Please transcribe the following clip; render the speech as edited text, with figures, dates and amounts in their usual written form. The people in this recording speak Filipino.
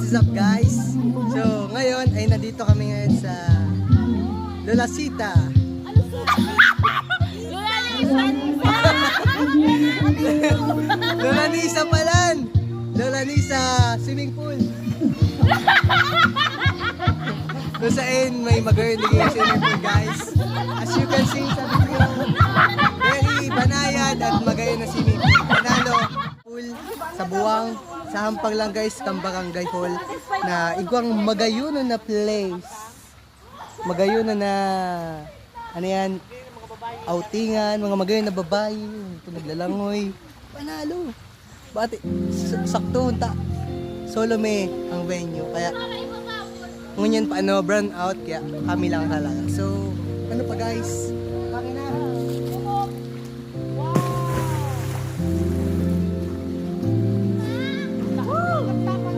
What is up guys? So ngayon ay nandito kami ngayon sa Lolasita. Lolanisa palan! Lolanisa swimming pool. Kung saan may mag-earning yung swimming pool guys. As you can see sa video, very banayad at magayon na swimming pool. Panalo pool sa buwang, sa hampang lang guys, Kambarangay Hall na igwang magayunan na place. Magayunan na ano yan, outingan, mga magayon na babae, ito naglalangoy. Panalo. Bati, sakto ta. Solome ang venue. Kaya ngunyan pa ano, brown out kaya kami lang talaga. So, ano pa guys?